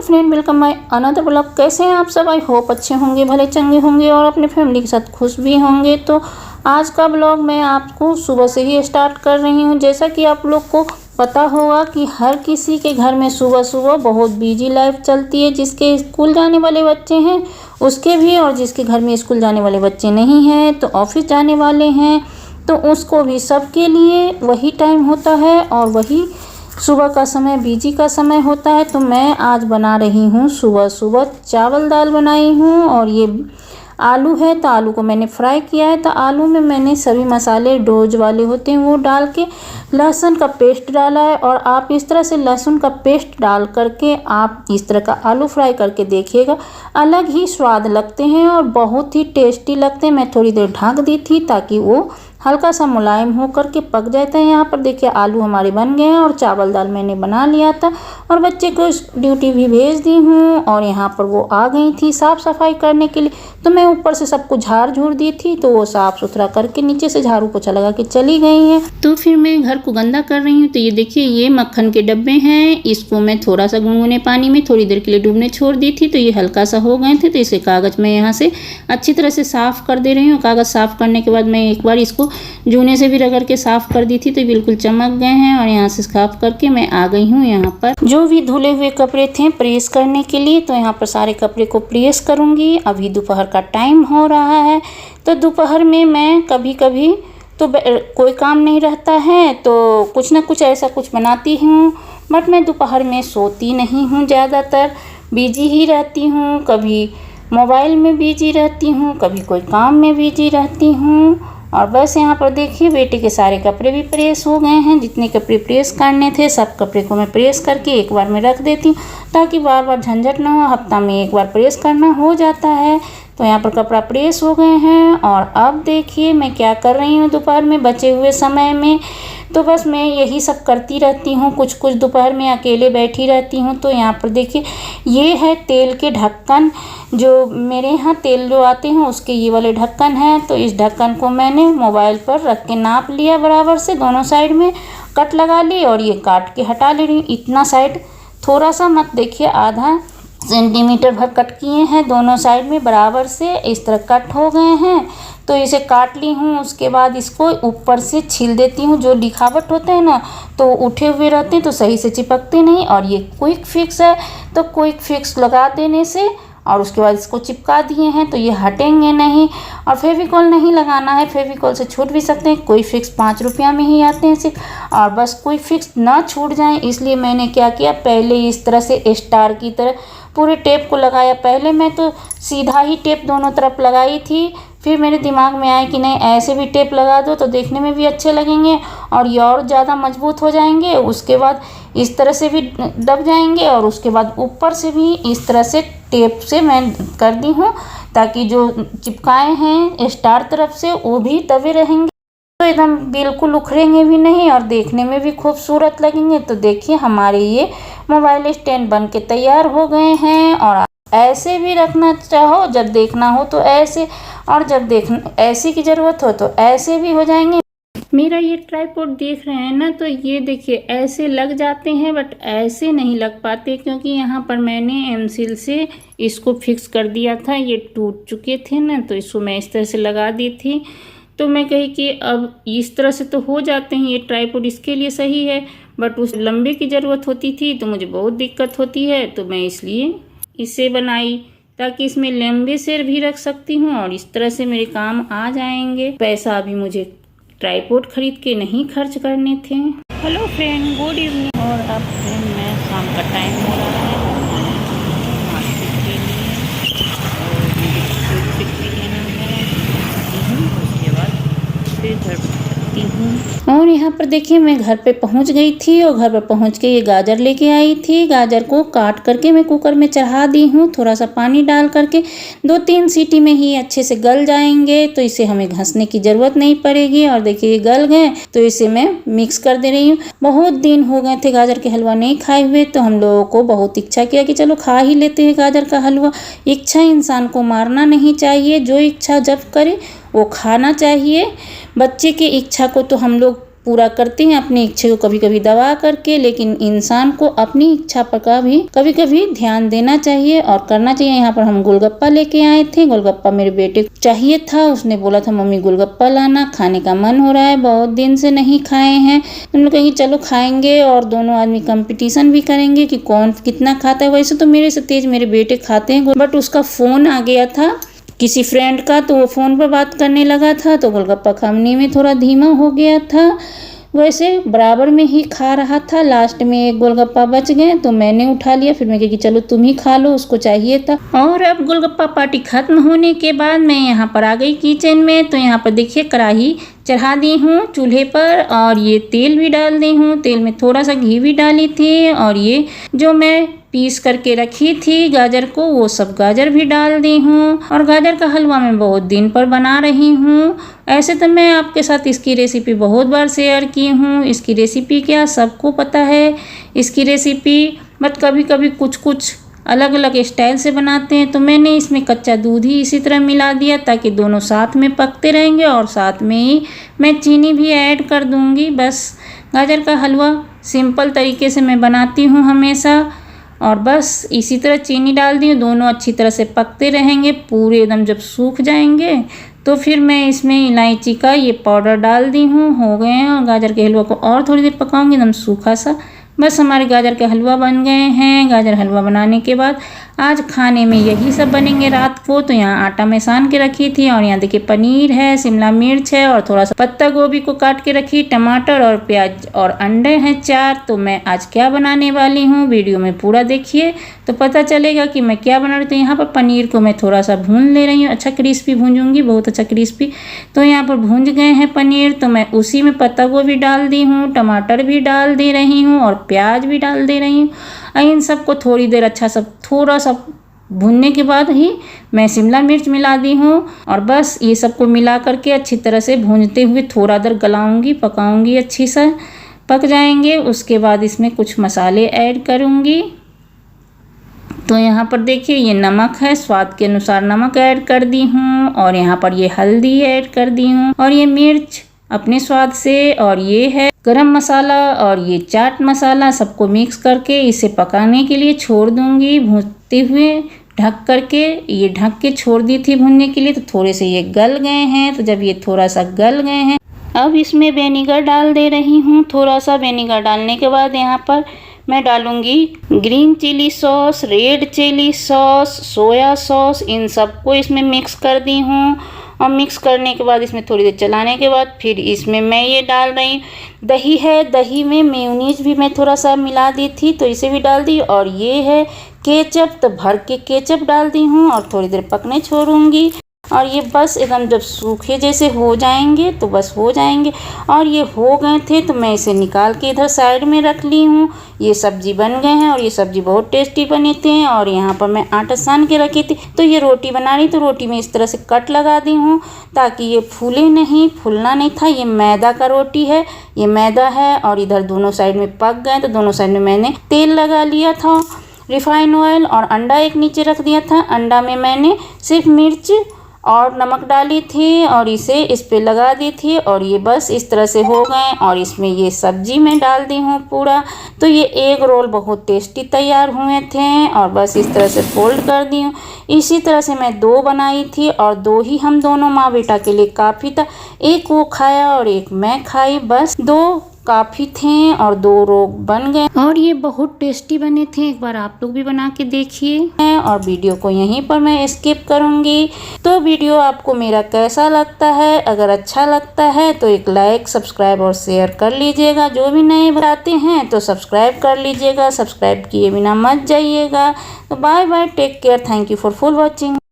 Friend, welcome my another blog. कैसे हैं आप सब? आई होप अच्छे होंगे, भले चंगे होंगे और अपने फैमिली के साथ खुश भी होंगे। तो आज का ब्लॉग मैं आपको सुबह से ही स्टार्ट कर रही हूं। जैसा कि आप लोग को पता होगा कि हर किसी के घर में सुबह सुबह बहुत बिजी लाइफ चलती है। जिसके स्कूल जाने वाले बच्चे हैं उसके भी, और जिसके घर में स्कूल जाने वाले बच्चे नहीं हैं तो ऑफिस जाने वाले हैं तो उसको भी, सबके लिए वही टाइम होता है और वही सुबह का समय बिजी का समय होता है। तो मैं आज बना रही हूँ सुबह सुबह चावल दाल बनाई हूँ। और ये आलू है तो आलू को मैंने फ्राई किया है। तो आलू में मैंने सभी मसाले डोज वाले होते हैं वो डाल के लहसुन का पेस्ट डाला है। और आप इस तरह से लहसुन का पेस्ट डाल करके आप इस तरह का आलू फ्राई करके देखिएगा, अलग ही स्वाद लगते हैं और बहुत ही टेस्टी लगते हैं। मैं थोड़ी देर ढक दी थी ताकि वो हल्का सा मुलायम हो करके पक जाता है। यहाँ पर देखिए आलू हमारे बन गए हैं और चावल दाल मैंने बना लिया था और बच्चे को ड्यूटी भी भेज दी हूँ। और यहाँ पर वो आ गई थी साफ़ सफाई करने के लिए, तो मैं ऊपर से सबको झाड़ झूड़ दी थी तो वो साफ़ सुथरा करके नीचे से झाड़ू पोछा लगा के चली गई हैं। तो फिर मैं घर को गंदा कर रही हूँ। तो ये देखिए, ये मक्खन के डब्बे हैं, इसको मैं थोड़ा सा गुनगुने पानी में थोड़ी देर के लिए डूबने छोड़ दी थी तो ये हल्का सा हो गए थे। तो इसे कागज़ में यहाँ से अच्छी तरह से साफ़ कर दे रही हूँ। कागज़ साफ़ करने के बाद मैं एक बार इसको जूने से भी रगड़ के साफ़ कर दी थी तो बिल्कुल चमक गए हैं। और यहाँ से साफ़ करके मैं आ गई हूँ यहाँ पर जो भी धुले हुए कपड़े थे प्रेस करने के लिए। तो यहाँ पर सारे कपड़े को प्रेस करूँगी। अभी दोपहर का टाइम हो रहा है तो दोपहर में मैं कभी कभी तो कोई काम नहीं रहता है तो कुछ ना कुछ ऐसा कुछ बनाती हूँ। बट मैं दोपहर में सोती नहीं हूँ, ज़्यादातर बिजी ही रहती हूँ। कभी मोबाइल में बिजी रहती हूँ, कभी कोई काम में बिजी रहती हूँ। और बस यहाँ पर देखिए बेटे के सारे कपड़े भी प्रेस हो गए हैं। जितने कपड़े प्रेस करने थे सब कपड़े को मैं प्रेस करके एक बार में रख देती हूँ ताकि बार बार झंझट ना हो। हफ्ता में एक बार प्रेस करना हो जाता है। तो यहाँ पर कपड़ा प्रेस हो गए हैं। और अब देखिए मैं क्या कर रही हूँ दोपहर में बचे हुए समय में। तो बस मैं यही सब करती रहती हूँ, कुछ कुछ दोपहर में अकेले बैठी रहती हूँ। तो यहाँ पर देखिए, ये है तेल के ढक्कन, जो मेरे यहाँ तेल जो आते हैं उसके ये वाले ढक्कन हैं। तो इस ढक्कन को मैंने मोबाइल पर रख के नाप लिया, बराबर से दोनों साइड में कट लगा ली और ये काट के हटा ले रही हूँ। इतना साइड थोड़ा सा मत देखिए, आधा सेंटीमीटर भर कट किए हैं दोनों साइड में, बराबर से इस तरह कट हो गए हैं। तो इसे काट ली हूँ। उसके बाद इसको ऊपर से छील देती हूँ। जो लिखावट होते हैं ना तो उठे हुए रहते हैं तो सही से चिपकते नहीं। और ये क्विक फिक्स है तो क्विक फिक्स लगा देने से और उसके बाद इसको चिपका दिए हैं तो ये हटेंगे नहीं। और फेविकॉल नहीं लगाना है, फेविकॉल से छूट भी सकते हैं। क्विक फिक्स 5 रुपया में ही आते हैं सिर्फ। और बस क्विक फिक्स ना छूट जाए इसलिए मैंने क्या किया, पहले इस तरह से स्टार की तरह पूरे टेप को लगाया। पहले मैं तो सीधा ही टेप दोनों तरफ लगाई थी, फिर मेरे दिमाग में आया कि नहीं ऐसे भी टेप लगा दो तो देखने में भी अच्छे लगेंगे और ये और ज़्यादा मजबूत हो जाएंगे। उसके बाद इस तरह से भी दब जाएंगे और उसके बाद ऊपर से भी इस तरह से टेप से मैं कर दी हूँ ताकि जो चिपकाए हैं स्टार तरफ से वो भी दबे रहेंगे तो एकदम बिल्कुल उखड़ेंगे भी नहीं और देखने में भी खूबसूरत लगेंगे। तो देखिए हमारे ये मोबाइल स्टैंड बन के तैयार हो गए हैं। और ऐसे भी रखना चाहो, जब देखना हो तो ऐसे, और जब देखना ऐसे की ज़रूरत हो तो ऐसे भी हो जाएंगे। मेरा ये ट्राइपॉड देख रहे हैं ना, तो ये देखिए ऐसे लग जाते हैं बट ऐसे नहीं लग पाते क्योंकि यहाँ पर मैंने एमसील से इसको फिक्स कर दिया था। ये टूट चुके थे ना तो इसको मैं इस तरह से लगा दी थी। तो मैं कही कि अब इस तरह से तो हो जाते हैं, ये ट्राइपॉड इसके लिए सही है। बट उस लंबे की ज़रूरत होती थी तो मुझे बहुत दिक्कत होती है तो मैं इसलिए इसे बनाई ताकि इसमें लंबे सिर भी रख सकती हूँ और इस तरह से मेरे काम आ जाएंगे। पैसा अभी मुझे ट्राइपॉड खरीद के नहीं खर्च करने थे। Hello friend, good evening. और अब फ्रेंड मैं शाम का टाइम हो रहा है मार्केट के लिए और बिक्री लेना है। उसके बाद फिर घर हूँ। और यहाँ पर देखिए मैं घर पे पहुँच गई थी और घर पर पहुँच के ये गाजर लेके आई थी। गाजर को काट करके मैं कुकर में चढ़ा दी हूँ, थोड़ा सा पानी डाल करके 2-3 सीटी में ही अच्छे से गल जाएंगे तो इसे हमें घसने की ज़रूरत नहीं पड़ेगी। और देखिए ये गल गए तो इसे मैं मिक्स कर दे रही हूँ। बहुत दिन हो गए थे गाजर के हलवा नहीं खाए हुए तो हम लोगों को बहुत इच्छा किया कि चलो खा ही लेते हैं गाजर का हलवा। इच्छा इंसान को मारना नहीं चाहिए, जो इच्छा जब करे वो खाना चाहिए। बच्चे की इच्छा को तो हम लोग पूरा करते हैं अपनी इच्छा को कभी कभी दबा करके, लेकिन इंसान को अपनी इच्छा पर का भी कभी कभी ध्यान देना चाहिए और करना चाहिए। यहाँ पर हम गोलगप्पा लेके आए थे। गोलगप्पा मेरे बेटे को चाहिए था, उसने बोला था मम्मी गोलगप्पा लाना, खाने का मन हो रहा है, बहुत दिन से नहीं खाए हैं। हम लोग कहेंगे चलो खाएंगे और दोनों आदमी कंपटीशन भी करेंगे कि कौन कितना खाता है। वैसे तो मेरे से तेज मेरे बेटे खाते हैं, बट उसका फोन आ गया था किसी फ्रेंड का, तो वो फ़ोन पर बात करने लगा था, तो गोलगप्पा खाने में थोड़ा धीमा हो गया था। वैसे बराबर में ही खा रहा था। लास्ट में एक गोलगप्पा बच गए तो मैंने उठा लिया। फिर मैं कही कि चलो तुम ही खा लो, उसको चाहिए था। और अब गोलगप्पा पार्टी खत्म होने के बाद मैं यहाँ पर आ गई किचन में। तो यहाँ पर देखिए कढ़ाई चढ़ा दी हूँ चूल्हे पर और ये तेल भी डाल दी हूँ। तेल में थोड़ा सा घी भी डाली थी और ये जो मैं पीस करके रखी थी गाजर को, वो सब गाजर भी डाल दी हूँ। और गाजर का हलवा मैं बहुत दिन पर बना रही हूँ। ऐसे तो मैं आपके साथ इसकी रेसिपी बहुत बार शेयर की हूँ। इसकी रेसिपी क्या सबको पता है इसकी रेसिपी, बट कभी कभी कुछ कुछ अलग अलग स्टाइल से बनाते हैं। तो मैंने इसमें कच्चा दूध ही इसी तरह मिला दिया ताकि दोनों साथ में पकते रहेंगे और साथ में ही मैं चीनी भी ऐड कर दूँगी। बस गाजर का हलवा सिंपल तरीके से मैं बनाती हूँ हमेशा। और बस इसी तरह चीनी डाल दी, दोनों अच्छी तरह से पकते रहेंगे, पूरे एकदम जब सूख जाएंगे तो फिर मैं इसमें इलायची का ये पाउडर डाल दी हूँ। हो गए हैं और गाजर के हलवा को और थोड़ी देर पकाऊंगी एकदम सूखा सा। बस हमारे गाजर के हलवा बन गए हैं। गाजर हलवा बनाने के बाद आज खाने में यही सब बनेंगे रात को। तो यहाँ आटा मैं सान के रखी थी और यहाँ देखिए पनीर है, शिमला मिर्च है और थोड़ा सा पत्ता गोभी को काट के रखी, टमाटर और प्याज और अंडे हैं 4। तो मैं आज क्या बनाने वाली हूँ वीडियो में पूरा देखिए तो पता चलेगा कि मैं क्या बना रही हूँ। तो यहाँ पर पनीर को मैं थोड़ा सा भून ले रही हूँ, अच्छा क्रिस्पी भूंजूंगी, बहुत अच्छा क्रिस्पी। तो यहाँ पर भूंज गए हैं पनीर, तो मैं उसी में पत्ता गोभी डाल दी हूँ, टमाटर भी डाल दे रही हूँ और प्याज भी डाल दे रही हूँ। इन सबको थोड़ी देर अच्छा सब थोड़ा सा भुनने के बाद ही मैं शिमला मिर्च मिला दी हूँ। और बस ये सबको मिला करके अच्छी तरह से भूनते हुए थोड़ा देर गलाऊंगी, पकाऊंगी, अच्छी से पक जाएंगे। उसके बाद इसमें कुछ मसाले ऐड करूँगी। तो यहाँ पर देखिए ये नमक है, स्वाद के अनुसार नमक ऐड कर दी हूँ और यहाँ पर ये हल्दी ऐड कर दी हूँ और ये मिर्च अपने स्वाद से, और ये है गरम मसाला और ये चाट मसाला। सबको मिक्स करके इसे पकाने के लिए छोड़ दूंगी भूनते हुए ढक करके। ये ढक के छोड़ दी थी भूनने के लिए, तो थोड़े से ये गल गए हैं। तो जब ये थोड़ा सा गल गए हैं अब इसमें विनेगर डाल दे रही हूँ। थोड़ा सा विनेगर डालने के बाद यहाँ पर मैं डालूंगी green chilli sauce, red chilli sauce, soya sauce, इन सबको इसमें मिक्स कर दी हूँ। और मिक्स करने के बाद इसमें थोड़ी देर चलाने के बाद फिर इसमें मैं ये डाल रही दही है। दही में मेयोनीज भी मैं थोड़ा सा मिला दी थी तो इसे भी डाल दी। और ये है केचप, तो भर के केचप डाल दी हूँ और थोड़ी देर पकने छोड़ूंगी। और ये बस एकदम जब सूखे जैसे हो जाएंगे तो बस हो जाएंगे। और ये हो गए थे तो मैं इसे निकाल के इधर साइड में रख ली हूँ। ये सब्जी बन गए हैं और ये सब्जी बहुत टेस्टी बने थे। और यहाँ पर मैं आटा सान के रखी थी, तो ये रोटी बना रही, तो रोटी में इस तरह से कट लगा दी हूँ ताकि ये फूले नहीं, फूलना नहीं था। ये मैदा का रोटी है, ये मैदा है। और इधर दोनों साइड में पक गए तो दोनों साइड में मैंने तेल लगा लिया था, रिफाइन ऑयल, और अंडा एक नीचे रख दिया था। अंडा में मैंने सिर्फ मिर्च और नमक डाली थी और इसे इस पे लगा दी थी। और ये बस इस तरह से हो गए और इसमें ये सब्जी मैं डाल दी हूँ पूरा। तो ये एग रोल बहुत टेस्टी तैयार हुए थे और बस इस तरह से फोल्ड कर दी हूँ। इसी तरह से मैं 2 बनाई थी और 2 ही हम दोनों माँ बेटा के लिए काफ़ी था। एक वो खाया और एक मैं खाई, बस 2 काफ़ी थे और 2 रोग बन गए और ये बहुत टेस्टी बने थे। एक बार आप लोग भी बना के देखिए। और वीडियो को यहीं पर मैं स्किप करूंगी। तो वीडियो आपको मेरा कैसा लगता है, अगर अच्छा लगता है तो एक लाइक, सब्सक्राइब और शेयर कर लीजिएगा। जो भी नए बनाते हैं तो सब्सक्राइब कर लीजिएगा, सब्सक्राइब किए बिना मत जाइएगा। तो bye bye, take care, thank you for full watching.